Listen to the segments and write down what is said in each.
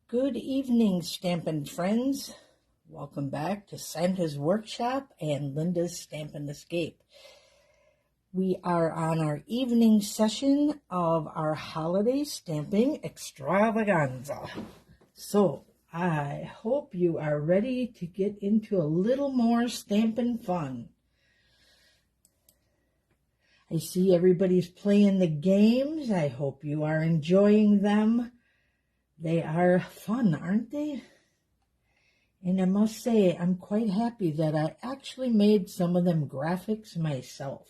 Good evening, Stampin' friends. Welcome back to Santa's Workshop and Linda's Stampin' Escape. We are on our evening session of our holiday stamping extravaganza. So I hope you are ready to get into a little more stampin' fun. I see everybody's playing the games. I hope you are enjoying them. They are fun, aren't they? And I must say, I'm quite happy that I actually made some of them graphics myself.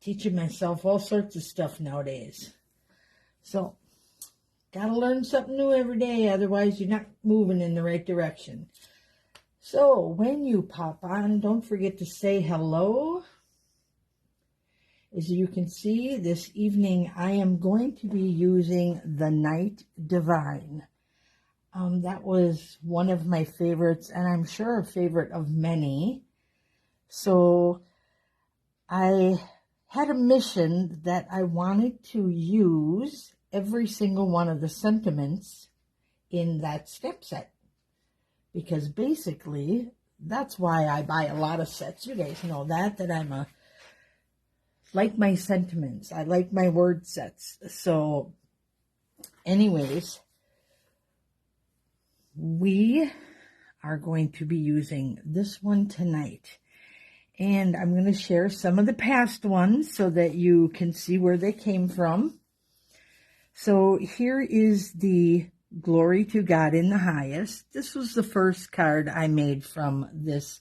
Teaching myself all sorts of stuff nowadays. So, gotta learn something new every day, otherwise you're not moving in the right direction. So, when you pop on, don't forget to say hello. As you can see, this evening I am going to be using the Night Divine. That was one of my favorites, and I'm sure a favorite of many. So I had a mission that I wanted to use every single one of the sentiments in that stamp set. Because basically, that's why I buy a lot of sets. You guys know that I'm like my sentiments. I like my word sets. So anyways, we are going to be using this one tonight. And I'm going to share some of the past ones so that you can see where they came from. So here is the Glory to God in the Highest. This was the first card I made from this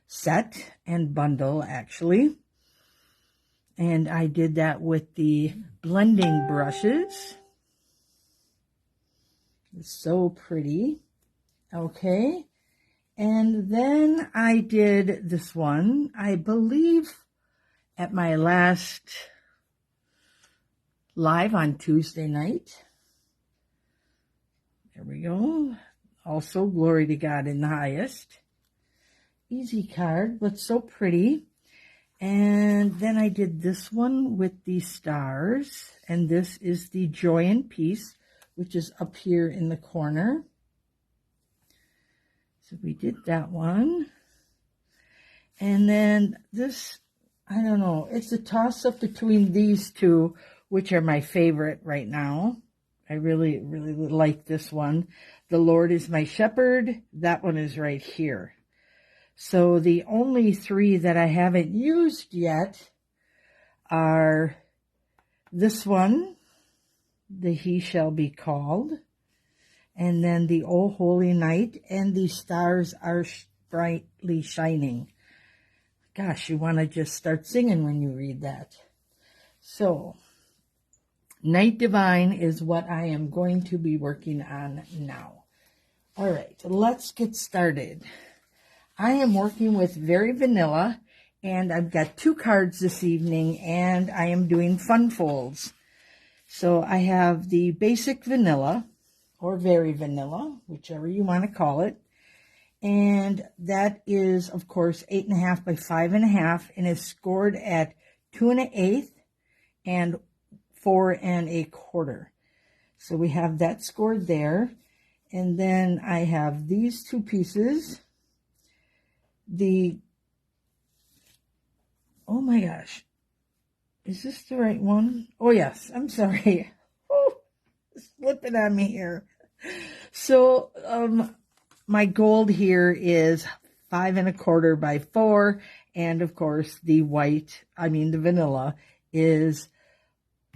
set and bundle, actually. And I did that with the blending brushes. It's so pretty. Okay. And then I did this one, I believe, at my last live on Tuesday night. There we go. Also, Glory to God in the Highest. Easy card, but so pretty. And then I did this one with the stars. And this is the Joy and Peace, which is up here in the corner. So we did that one. And then this, I don't know, it's a toss-up between these two, which are my favorite right now. I really, really like this one. The Lord is my shepherd. That one is right here. So the only three that I haven't used yet are this one, the He Shall Be Called, and then the O Holy Night, and the Stars Are Brightly Shining. Gosh, you want to just start singing when you read that. So, Night Divine is what I am going to be working on now. All right, let's get started. I am working with Very Vanilla, and I've got 2 cards this evening, and I am doing fun folds. So I have the Basic Vanilla, or Very Vanilla, whichever you want to call it. And that is, of course, 8.5 by 5.5, and is scored at 2 1/8 and 4 1/4. So we have that scored there. And then I have these 2 pieces. Oh my gosh, is this the right one? Oh yes, I'm sorry. Oh, it's flipping on me here. So, my gold here is 5 1/4 by 4, and of course the the vanilla is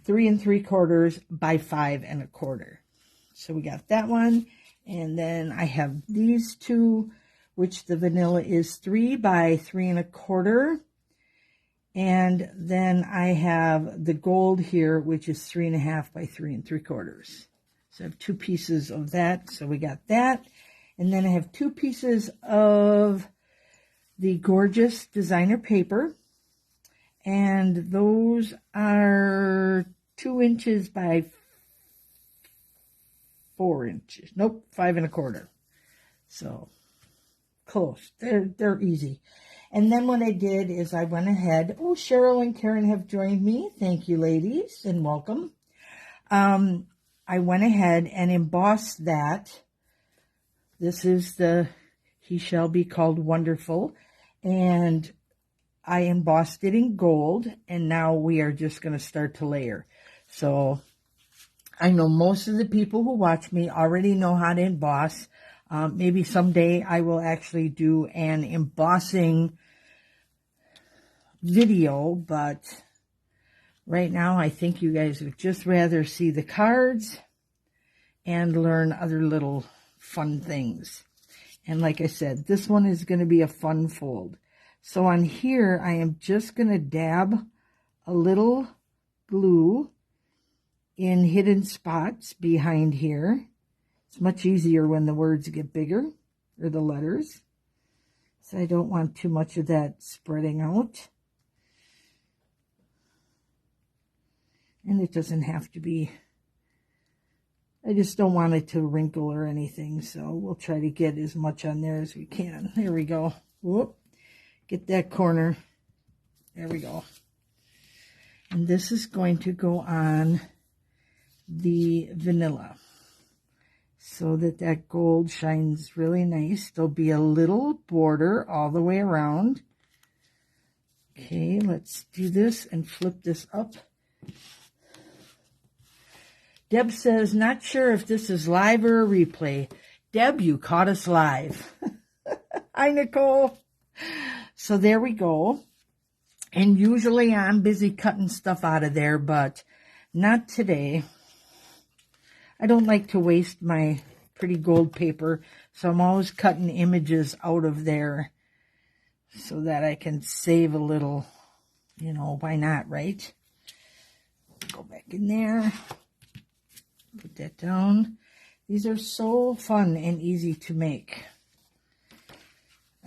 3 3/4 by 5 1/4. So we got that one, and then I have these 2, which the vanilla is 3 by 3 1/4. And then I have the gold here, which is 3.5 by 3 3/4. So I have 2 pieces of that. So we got that. And then I have 2 pieces of the gorgeous designer paper. And those are 2 inches by 4 inches. Nope, 5 1/4. So close. They're easy. And then what I did is I went ahead. Oh, Cheryl and Karen have joined me. Thank you, ladies, and welcome. I I went ahead and embossed that. This is the He Shall Be Called Wonderful. And I embossed it in gold. And now we are just going to start to layer. So I know most of the people who watch me already know how to emboss. Maybe someday I will actually do an embossing video, but right now I think you guys would just rather see the cards and learn other little fun things. And like I said, this one is going to be a fun fold. So on here, I am just going to dab a little glue in hidden spots behind here. It's much easier when the words get bigger, or the letters. So I don't want too much of that spreading out. And it doesn't have to be, I just don't want it to wrinkle or anything. So we'll try to get as much on there as we can. There we go. Whoop. Get that corner. There we go. And this is going to go on the vanilla so that that gold shines really nice. There'll be a little border all the way around. Okay, let's do this and flip this up. Deb says, not sure if this is live or a replay. Deb, you caught us live. Hi, Nicole. So there we go. And usually I'm busy cutting stuff out of there, but not today. I don't like to waste my pretty gold paper, so I'm always cutting images out of there so that I can save a little, you know, why not, right? Go back in there. Put that down. These are so fun and easy to make.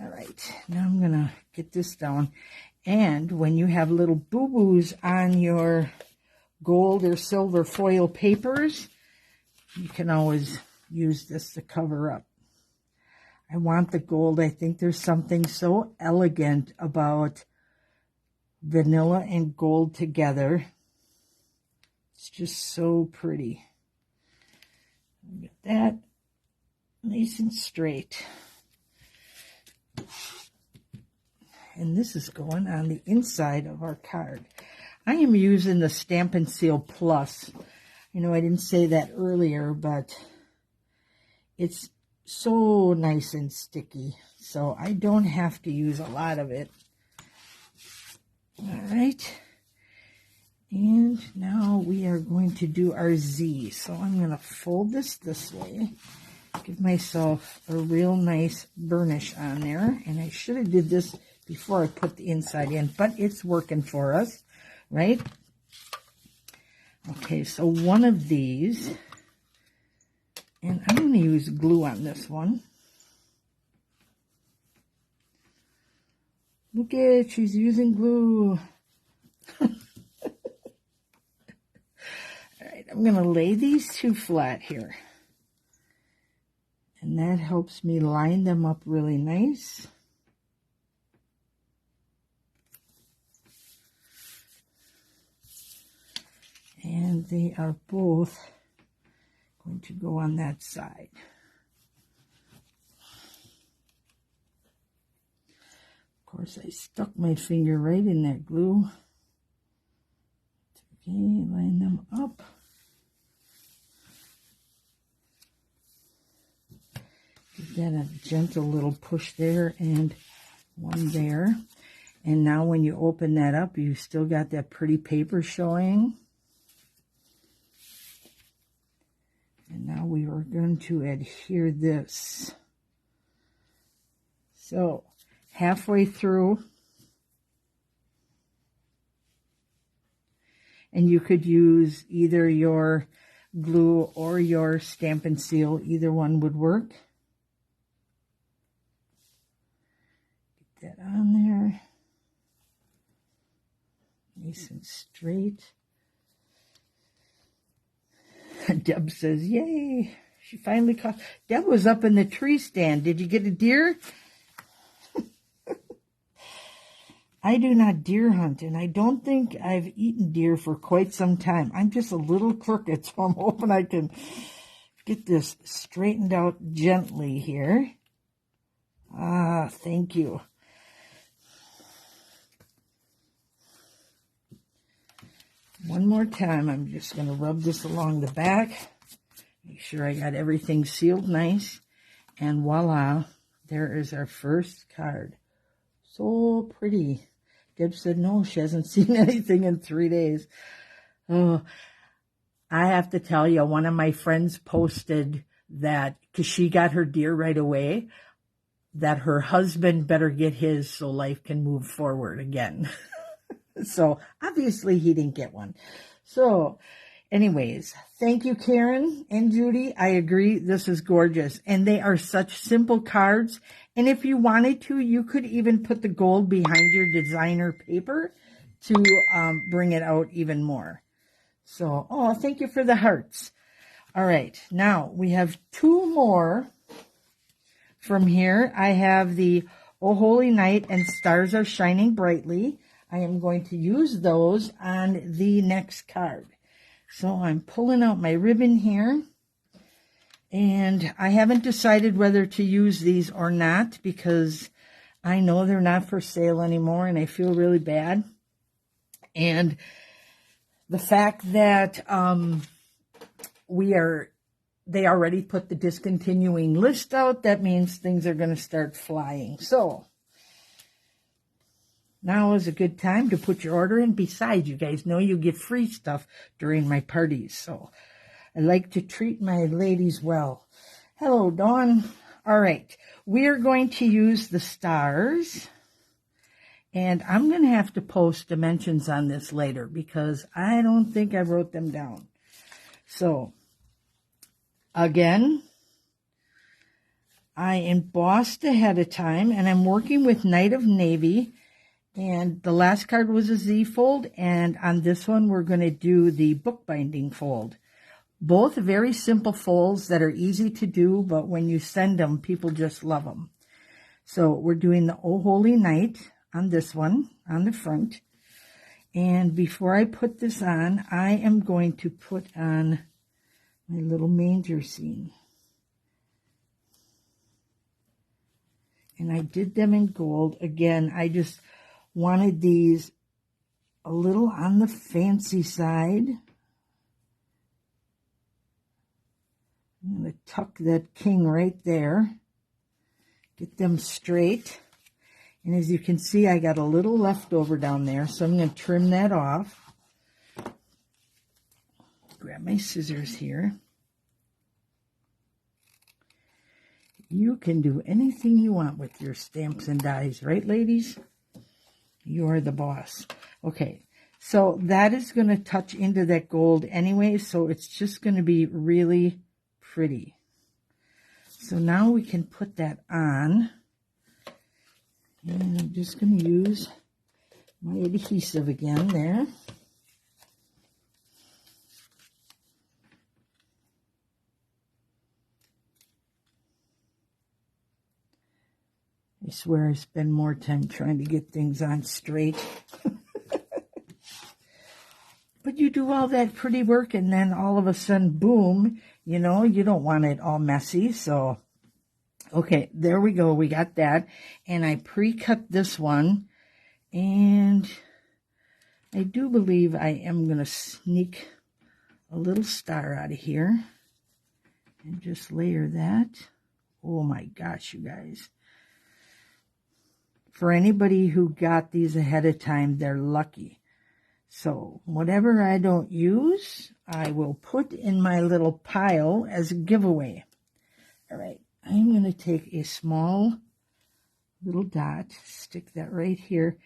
All right, now I'm going to get this down. And when you have little boo-boos on your gold or silver foil papers, you can always use this to cover up. I want the gold. I think there's something so elegant about vanilla and gold together. It's just so pretty. Get that nice and straight. And this is going on the inside of our card. I am using the Stampin' Seal Plus. You know, I didn't say that earlier, but it's so nice and sticky. So I don't have to use a lot of it. All right. And now we are going to do our Z. So I'm going to fold this way. Give myself a real nice burnish on there. And I should have did this before I put the inside in, but it's working for us, right? Okay, so one of these, and I'm going to use glue on this one. Look at it, she's using glue. All right, I'm going to lay these two flat here. And that helps me line them up really nice. And they are both going to go on that side. Of course, I stuck my finger right in that glue. Okay, line them up. Give that a gentle little push there and one there. And now when you open that up, you still got that pretty paper showing. And now we are going to adhere this. So halfway through, and you could use either your glue or your Stampin' Seal. Either one would work. Get that on there. Nice and straight. Deb says, yay, she finally caught. Deb was up in the tree stand. Did you get a deer? I do not deer hunt, and I don't think I've eaten deer for quite some time. I'm just a little crooked, so I'm hoping I can get this straightened out gently here. Ah, thank you. One more time, I'm just going to rub this along the back. Make sure I got everything sealed nice. And voila, there is our first card. So pretty. Deb said no, she hasn't seen anything in 3 days. Oh, I have to tell you, one of my friends posted that, because she got her deer right away, that her husband better get his so life can move forward again. So obviously he didn't get one. So anyways, thank you, Karen and Judy. I agree. This is gorgeous. And they are such simple cards. And if you wanted to, you could even put the gold behind your designer paper to bring it out even more. So, oh, thank you for the hearts. All right. Now we have 2 more from here. I have the Oh Holy Night and Stars Are Shining Brightly. I am going to use those on the next card. So I'm pulling out my ribbon here. And I haven't decided whether to use these or not, because I know they're not for sale anymore and I feel really bad. And the fact that they already put the discontinuing list out, that means things are going to start flying. So now is a good time to put your order in. Besides, you guys know you get free stuff during my parties. So I like to treat my ladies well. Hello, Dawn. All right. We are going to use the stars. And I'm going to have to post dimensions on this later because I don't think I wrote them down. So, again, I embossed ahead of time, and I'm working with Night of Navy. And the last card was a Z fold, and on this one, we're going to do the bookbinding fold. Both very simple folds that are easy to do, but when you send them, people just love them. So we're doing the Oh Holy Night on this one, on the front. And before I put this on, I am going to put on my little manger scene. And I did them in gold. Again, I just wanted these a little on the fancy side. I'm going to tuck that king right there. Get them straight. And as you can see, I got a little left over down there, so I'm going to trim that off. Grab my scissors here. You can do anything you want with your stamps and dies, right, ladies? You are the boss. Okay, so that is going to touch into that gold anyway, so it's just going to be really pretty. So now we can put that on. And I'm just going to use my adhesive again there. I swear I spend more time trying to get things on straight. But you do all that pretty work and then all of a sudden, boom, you know, you don't want it all messy. So, okay, there we go. We got that. And I pre-cut this one. And I do believe I am going to sneak a little star out of here. And just layer that. Oh my gosh, you guys. For anybody who got these ahead of time, they're lucky. So whatever I don't use, I will put in my little pile as a giveaway. All right, I'm going to take a small little dot, stick that right here,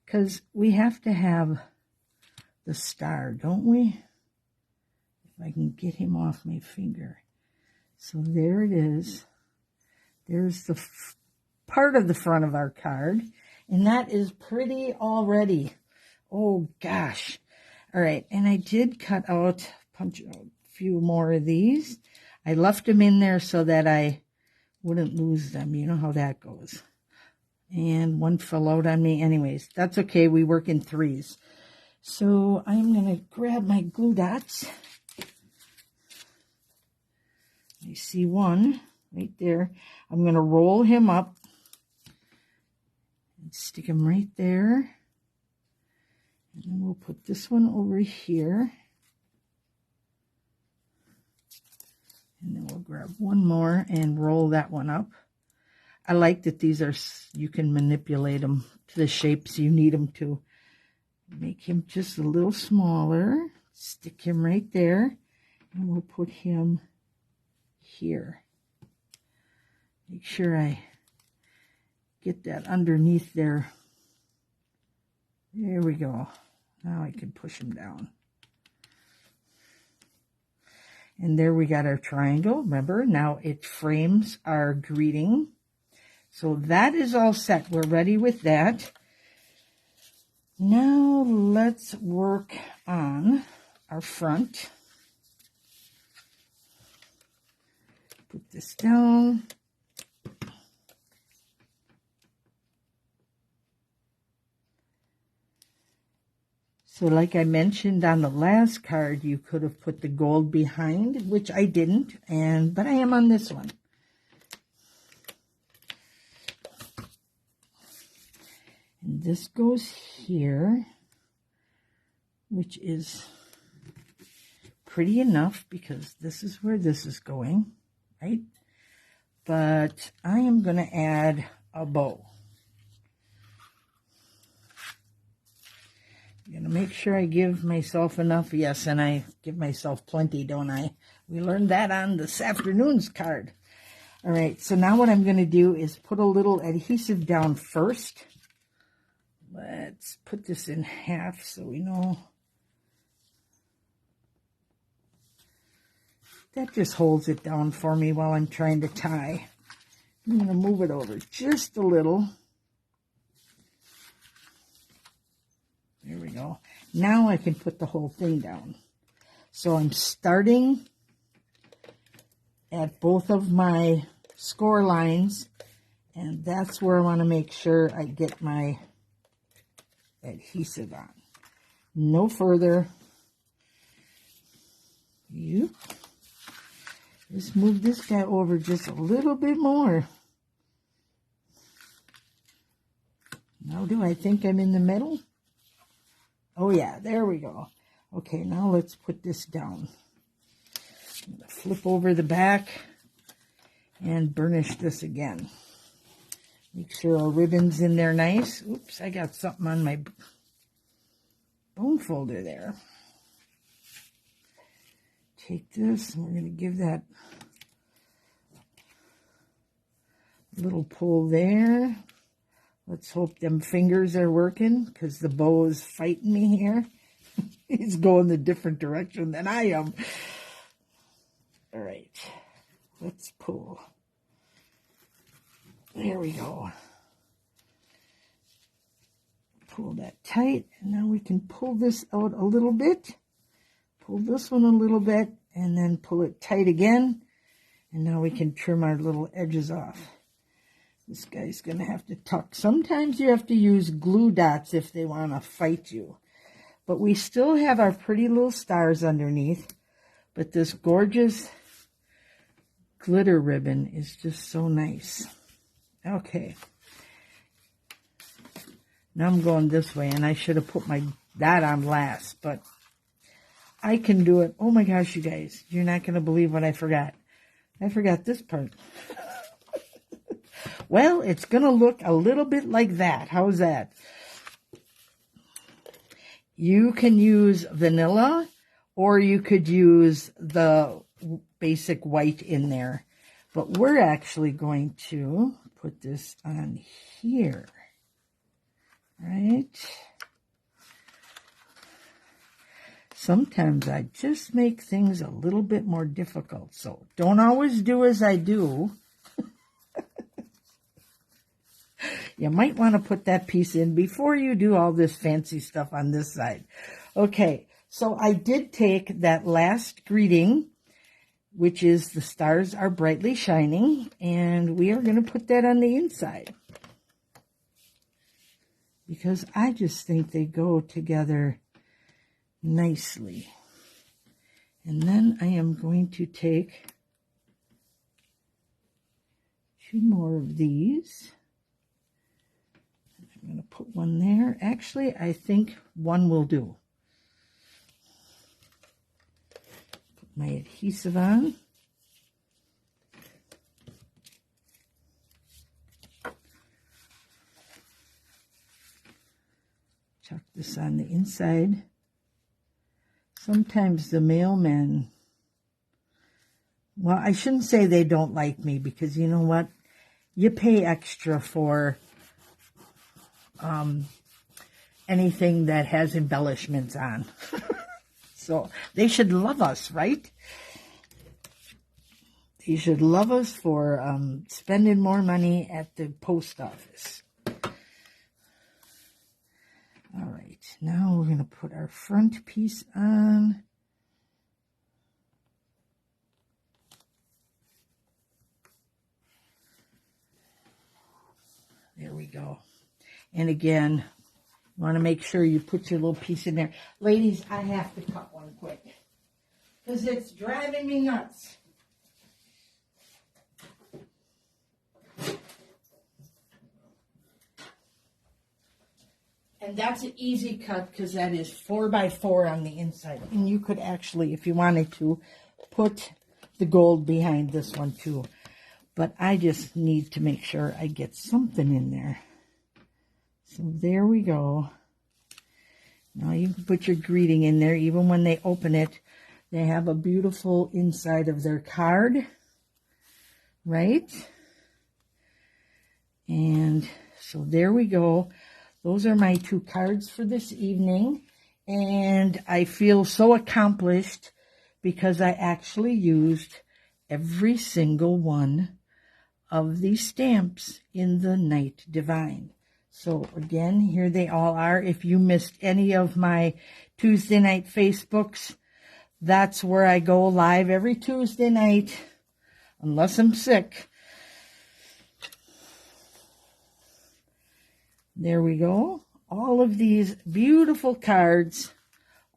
because we have to have the star, don't we? If I can get him off my finger. So there it is. There's the part of the front of our card, and that is pretty already. Oh gosh. All right, and I did cut out, punch out a few more of these. I left them in there so that I wouldn't lose them. You know how that goes. And one fell out on me. Anyways, that's okay. We work in threes. So I'm going to grab my glue dots. I see one right there. I'm going to roll him up and stick him right there. And then we'll put this one over here. And then we'll grab one more and roll that one up. I like that these are, you can manipulate them to the shapes you need them to. Make him just a little smaller. Stick him right there. And we'll put him here. Make sure I get that underneath there. There we go. Now I can push him down. And there we got our triangle. Remember, now it frames our greeting. So that is all set. We're ready with that. Now let's work on our front. Put this down. So like I mentioned on the last card, you could have put the gold behind, which I didn't, but I am on this one. And this goes here, which is pretty enough because this is where this is going, right? But I am going to add a bow. I'm going to make sure I give myself enough. Yes, and I give myself plenty, don't I? We learned that on this afternoon's card. All right, so now what I'm going to do is put a little adhesive down first. Let's put this in half so we know. That just holds it down for me while I'm trying to tie. I'm going to move it over just a little. There we go. Now I can put the whole thing down. So I'm starting at both of my score lines, and that's where I want to make sure I get my adhesive on. No further. Just move this guy over just a little bit more. Now do I think I'm in the middle? Oh yeah, there we go. Okay, now let's put this down. I'm going to flip over the back and burnish this again. Make sure our ribbon's in there nice. Oops, I got something on my bone folder there. Take this, and we're going to give that little pull there. Let's hope them fingers are working, because the bow is fighting me here. He's going the different direction than I am. All right, let's pull. There we go. Pull that tight, and now we can pull this out a little bit. Pull this one a little bit, and then pull it tight again. And now we can trim our little edges off. This guy's going to have to tuck. Sometimes you have to use glue dots if they want to fight you. But we still have our pretty little stars underneath. But this gorgeous glitter ribbon is just so nice. Okay. Now I'm going this way, and I should have put that on last, but I can do it. Oh my gosh, you guys, you're not going to believe what I forgot. I forgot this part. Well, it's going to look a little bit like that. How's that? You can use vanilla, or you could use the basic white in there. But we're actually going to put this on here. Right? Sometimes I just make things a little bit more difficult. So don't always do as I do. You might want to put that piece in before you do all this fancy stuff on this side. Okay, so I did take that last greeting, which is the stars are brightly shining, and we are going to put that on the inside. because I just think they go together nicely. And then I am going to take 2 more of these. I'm going to put one there. Actually, I think one will do. Put my adhesive on. Chuck this on the inside. Sometimes the mailmen, well, I shouldn't say they don't like me, because you know what? You pay extra for anything that has embellishments on. So they should love us, right? They should love us for spending more money at the post office. All right, now we're going to put our front piece on. There we go. And again, you want to make sure you put your little piece in there. Ladies, I have to cut one quick because it's driving me nuts. And that's an easy cut because that is 4x4 on the inside. And you could actually, if you wanted to, put the gold behind this one too. But I just need to make sure I get something in there. So there we go. Now you can put your greeting in there. Even when they open it, they have a beautiful inside of their card. Right? And so there we go. Those are my 2 cards for this evening. And I feel so accomplished because I actually used every single one of these stamps in the Night Divine. So again, here they all are. If you missed any of my Tuesday night Facebooks, that's where I go live every Tuesday night, unless I'm sick. There we go. All of these beautiful cards,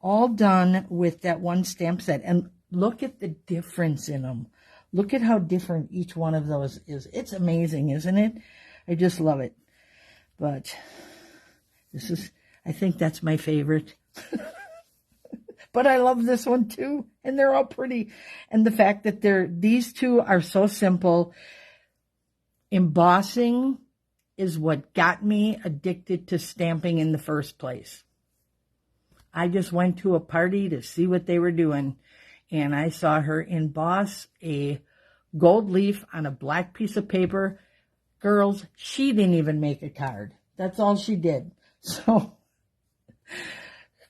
all done with that one stamp set. And look at the difference in them. Look at how different each one of those is. It's amazing, isn't it? I just love it. But this is, I think that's my favorite. But I love this one too. And they're all pretty. And the fact that these 2 are so simple. Embossing is what got me addicted to stamping in the first place. I just went to a party to see what they were doing. And I saw her emboss a gold leaf on a black piece of paper. Girls, she didn't even make a card. That's all she did. So,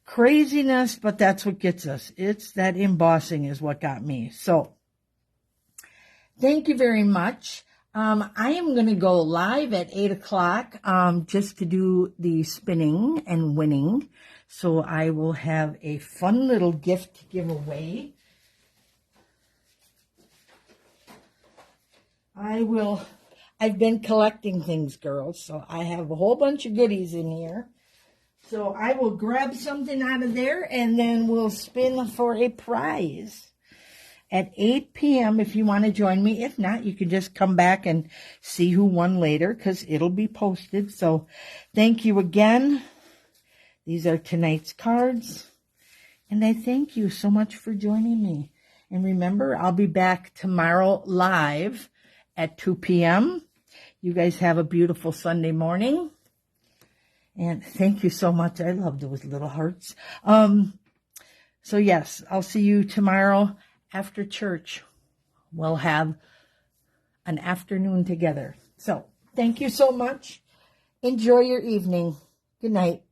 craziness, but that's what gets us. It's that embossing is what got me. So, thank you very much. I am going to go live at 8 o'clock just to do the spinning and winning. So, I will have a fun little gift giveaway. I've been collecting things, girls, so I have a whole bunch of goodies in here. So I will grab something out of there, and then we'll spin for a prize at 8 p.m. if you want to join me. If not, you can just come back and see who won later, because it'll be posted. So thank you again. These are tonight's cards, and I thank you so much for joining me. And remember, I'll be back tomorrow live at 2 p.m. You guys have a beautiful Sunday morning. And thank you so much. I love those little hearts. So yes, I'll see you tomorrow after church. We'll have an afternoon together. So thank you so much. Enjoy your evening. Good night.